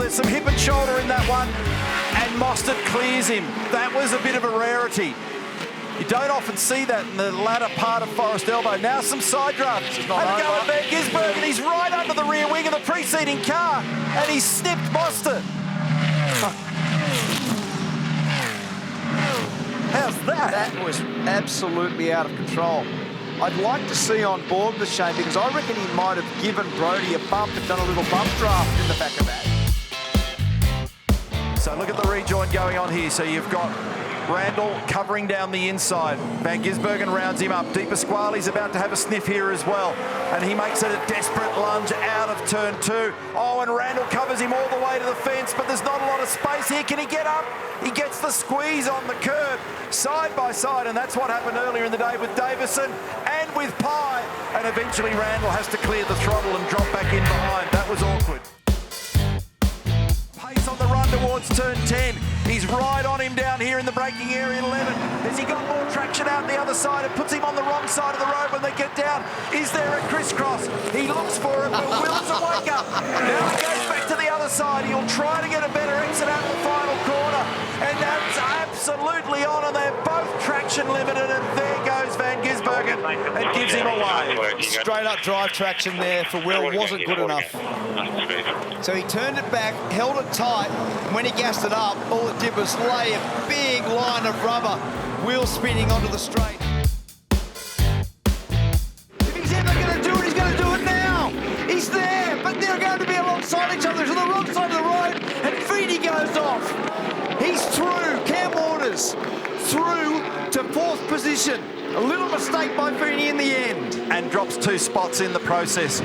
there's some hip and shoulder in that one, and Mostert clears him. That was a bit of a rarity. You don't often see that in the latter part of Forest Elbow. Now some side draft. Have a go at Van Gisbergen. He's right under the rear wing of the preceding car, and he's snipped Mostert. How's that? That was absolutely out of control. I'd like to see on board the Shane, because I reckon he might have given Brodie a bump and done a little bump draft in the back of that. So look at the rejoin going on here. So you've got Randall covering down the inside. Van Gisbergen rounds him up. De Pasquale's about to have a sniff here as well. And he makes it a desperate lunge out of turn 2. Oh, and Randall covers him all the way to the fence, but there's not a lot of space here. Can he get up? He gets the squeeze on the curb, side by side, and that's what happened earlier in the day with Davison and with Pye. And eventually Randall has to clear the throttle and drop back in behind. That was awkward. Pace on the run towards turn 10. He's right on him down here in the braking area at 11. Has he got more traction out the other side? It puts him on the wrong side of the road when they get down. Is there a crisscross? He looks for it, but Will's a wake up. Now he goes back to the other side. He'll try to get a better exit out the final corner. And that's absolutely on, and they're both traction limited, and there goes Van Gisbergen and gives him away. Straight up drive traction there for Will wasn't good enough. So he turned it back, held it tight, and when he gassed it up, all it did was lay a big line of rubber, Will spinning onto the straight. If he's ever going to do it, he's going to do it now. He's there, but they're going to be alongside each other. He's on the wrong side of the road, and Feedy goes off. He's through, Cam Waters, through to 4th position. A little mistake by Feedy in the end. And drops 2 spots in the process.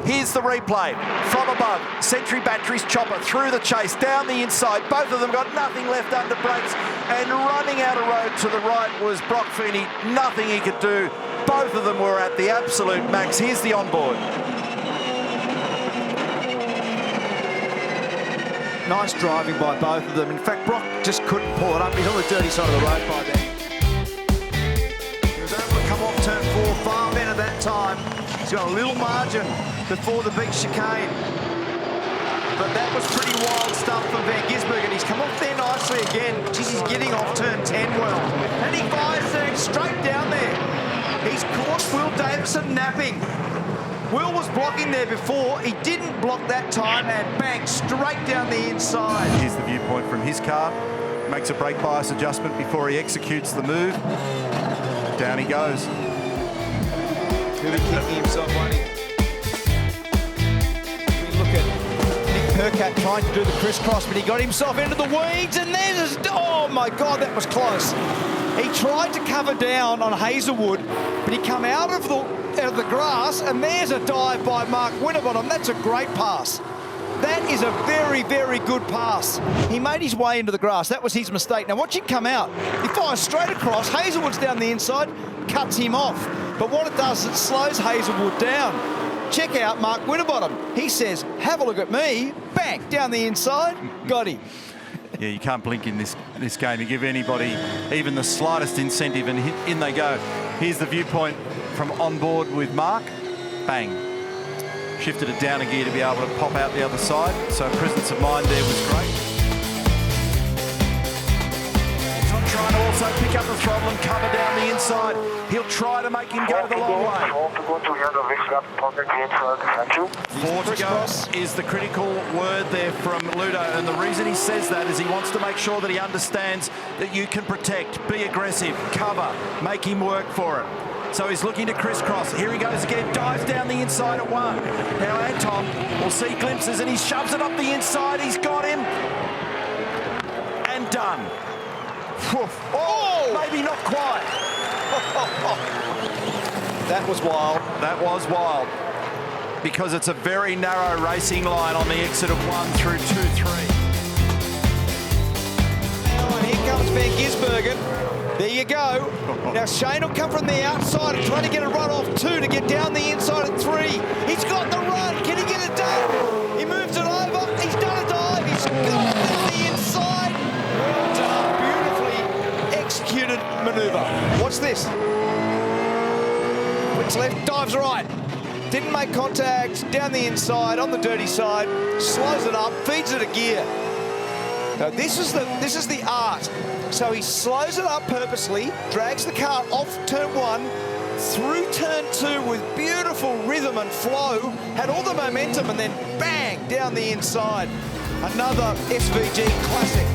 Here's the replay. From above, Century Batteries chopper through the chase, down the inside. Both of them got nothing left under brakes. And running out of road to the right was Brock Feeney. Nothing he could do. Both of them were at the absolute max. Here's the onboard. Nice driving by both of them. In fact, Brock just couldn't pull it up. He's on the dirty side of the road by then. He was able to come off turn 4, far better that time. He's got a little margin before the big chicane. But that was pretty wild stuff from Van Gisbergen. He's come off there nicely again. Jeez, he's getting off turn 10 well. And he fires there straight down there. He's caught Will Davison napping. Will was blocking there before. He didn't block that time, and bang, straight down the inside. Here's the viewpoint from his car. Makes a brake bias adjustment before he executes the move. Down he goes. He'll be kicking himself, won't he? Look at Nick Percat trying to do the crisscross, but he got himself into the weeds, and there's oh my God, that was close. He tried to cover down on Hazelwood, but he come out of the grass, and there's a dive by Mark Winterbottom. That's a great pass. That is a very, very good pass. He made his way into the grass. That was his mistake. Now watch him come out. He fires straight across. Hazelwood's down the inside, cuts him off. But what it does, it slows Hazelwood down. Check out Mark Winterbottom. He says, have a look at me. Bang, down the inside, got him. Yeah, you can't blink in this game. You give anybody even the slightest incentive, and in they go. Here's the viewpoint from on board with Mark. Bang. Shifted it down a gear to be able to pop out the other side. So presence of mind there was great. Tom trying to also pick up the throttle and cover down the inside. He'll try to make him go the long way. 4 to go is the critical word there from Ludo, and the reason he says that is he wants to make sure that he understands that you can protect, be aggressive, cover, make him work for it. So he's looking to crisscross. Here he goes again, dives down the inside at 1. Now Anton will see glimpses, and he shoves it up the inside. He's got him. And done. Oh, maybe not quite. That was wild. That was wild. Because it's a very narrow racing line on the exit of 1 through 2, 3. Oh, and here comes Van Gisbergen. There you go. Now Shane will come from the outside and try to get a run off 2 to get down the inside at 3. He's got the run. Can he get it done? He moves it over. He's done a dive. He's got it down the inside. Well done. Beautifully executed manoeuvre. Watch this. Flicks left, dives right. Didn't make contact, down the inside, on the dirty side, slows it up, feeds it a gear. Now this is the art. So he slows it up purposely, drags the car off turn 1, through turn 2 with beautiful rhythm and flow, had all the momentum, and then bang, down the inside. Another SVG classic.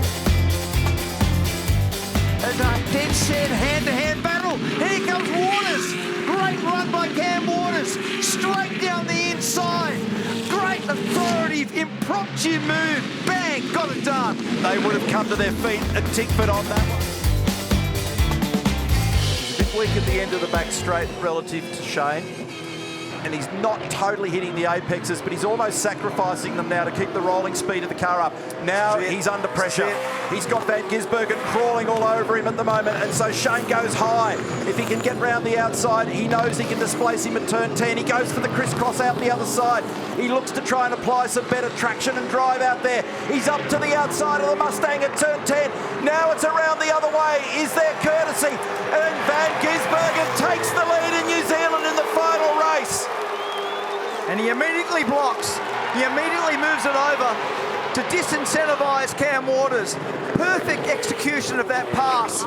There's a dead set hand-to-hand battle. Here comes Waters. Great run by Cam Waters. Straight down the inside. Great authoritative, impromptu move. Bang, got it done. They would have come to their feet at Tickford on that one. He's a bit weak at the end of the back straight relative to Shane. And he's not totally hitting the apexes, but he's almost sacrificing them now to keep the rolling speed of the car up. Now he's under pressure. He's got Van Gisbergen crawling all over him at the moment, and so Shane goes high. If he can get round the outside, he knows he can displace him at turn 10. He goes for the crisscross out the other side. He looks to try and apply some better traction and drive out there. He's up to the outside of the Mustang at turn 10. Now it's around the other way. Is there courtesy? And Van Gisbergen takes the lead in New Zealand in the final race. And he immediately blocks. He immediately moves it over to disincentivize Cam Waters. Perfect execution of that pass.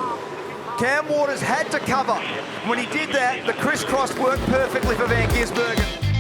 Cam Waters had to cover. When he did that, the crisscross worked perfectly for Van Gisbergen.